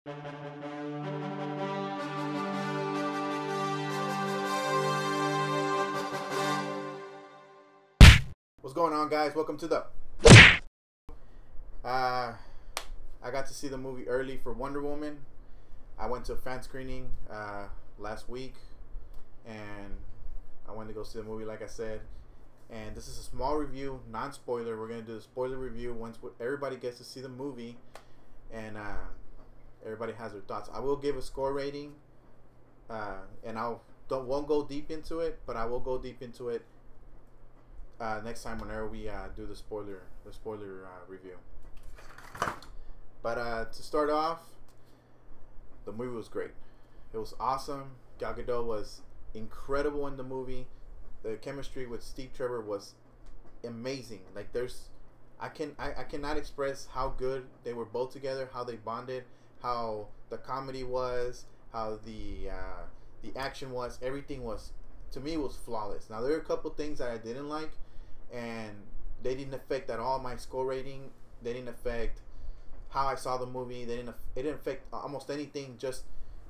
What's going on, guys? Welcome to the I got to see the movie early for Wonder Woman. I went to a fan screening last week, and I went to go see the movie, like I said. And this is a small review, non-spoiler. We're gonna do the spoiler review once everybody gets to see the movie, and everybody has their thoughts. I will give a score rating, and won't go deep into it, but I will go deep into it next time whenever we do the spoiler review. But to start off, the movie was great. It was awesome. Gal Gadot was incredible in the movie. The chemistry with Steve Trevor was amazing. Like I cannot express how good they were both together, how they bonded, how the comedy was, how the action was. Everything was, to me, was flawless. Now there are a couple things that I didn't like, and they didn't affect at all my score rating. They didn't affect how I saw the movie. It didn't affect almost anything. Just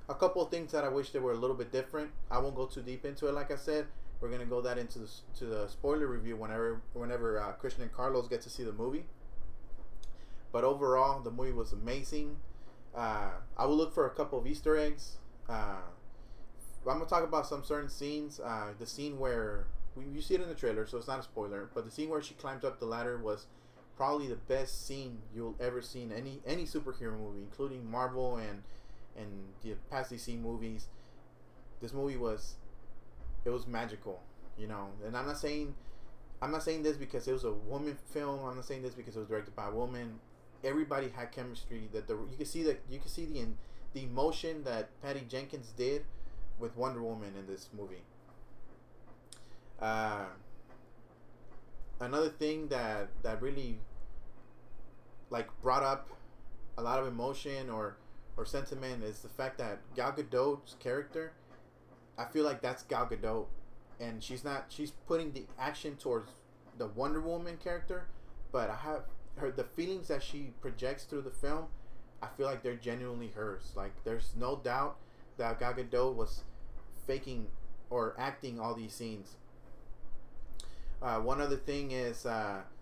a couple of things that I wish they were a little bit different. I won't go too deep into it. Like I said, we're gonna go that into the spoiler review whenever Christian and Carlos get to see the movie. But overall, the movie was amazing. I will look for a couple of Easter eggs. I'm gonna talk about some certain scenes. The scene where you see it in the trailer, so it's not a spoiler. But the scene where she climbs up the ladder was probably the best scene you'll ever see in any superhero movie, including Marvel and the past DC movies. This movie was magical, you know. And I'm not saying this because it was a woman film. I'm not saying this because it was directed by a woman. Everybody had chemistry. You can see the emotion that Patty Jenkins did with Wonder Woman in this movie. Another thing that really brought up a lot of emotion or sentiment is the fact that Gal Gadot's character, I feel like that's Gal Gadot, and she's putting the action towards the Wonder Woman character, but I have the feelings that she projects through the film, I feel like they're genuinely hers. Like, there's no doubt that Gal Gadot was faking or acting all these scenes. One other thing is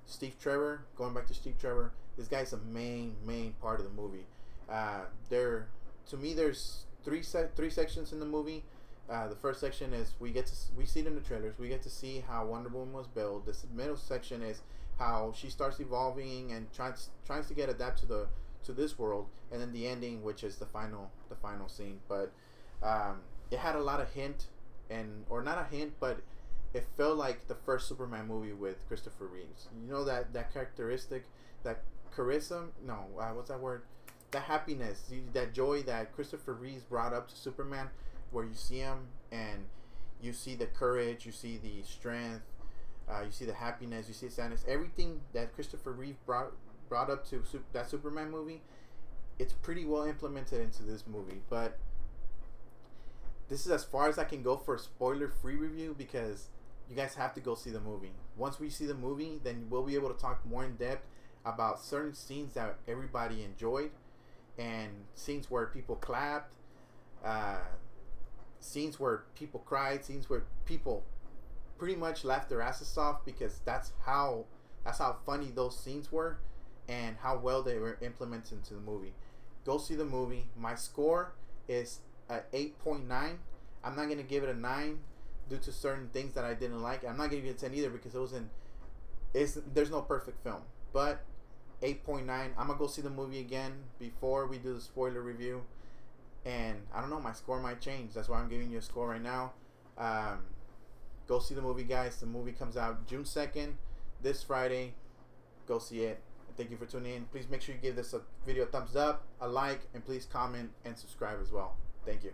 Steve Trevor. Going back to Steve Trevor, this guy's a main part of the movie. To me, there's three sections in the movie. The first section is we see it in the trailers. We get to see how Wonder Woman was built. This middle section is how she starts evolving and tries to get adapted to this world, and then the ending, which is the final scene. But it had a lot of or not a hint, but it felt like the first Superman movie with Christopher Reeves. You know, that characteristic, that charisma. No, what's that word? That happiness, that joy that Christopher Reeves brought up to Superman, where you see him and you see the courage, you see the strength, you see the happiness, you see the sadness. Everything that Christopher Reeve brought up to that Superman movie, it's pretty well implemented into this movie. But this is as far as I can go for a spoiler-free review, because you guys have to go see the movie. Once we see the movie, then we'll be able to talk more in depth about certain scenes that everybody enjoyed, and scenes where people clapped, scenes where people cried, scenes where people pretty much laughed their asses off, because that's how funny those scenes were and how well they were implemented into the movie. Go see the movie. My score is at 8.9. I'm not gonna give it a 9 due to certain things that I didn't like. I'm not gonna give it a 10 either because there's no perfect film. But 8.9. I'm gonna go see the movie again before we do the spoiler review, and I don't know, my score might change. That's why I'm giving you a score right now. Go see the movie, guys. The movie comes out June 2nd, this Friday. Go see it. Thank you for tuning in. Please make sure you give this video a thumbs up, a like, and please comment and subscribe as well. Thank you.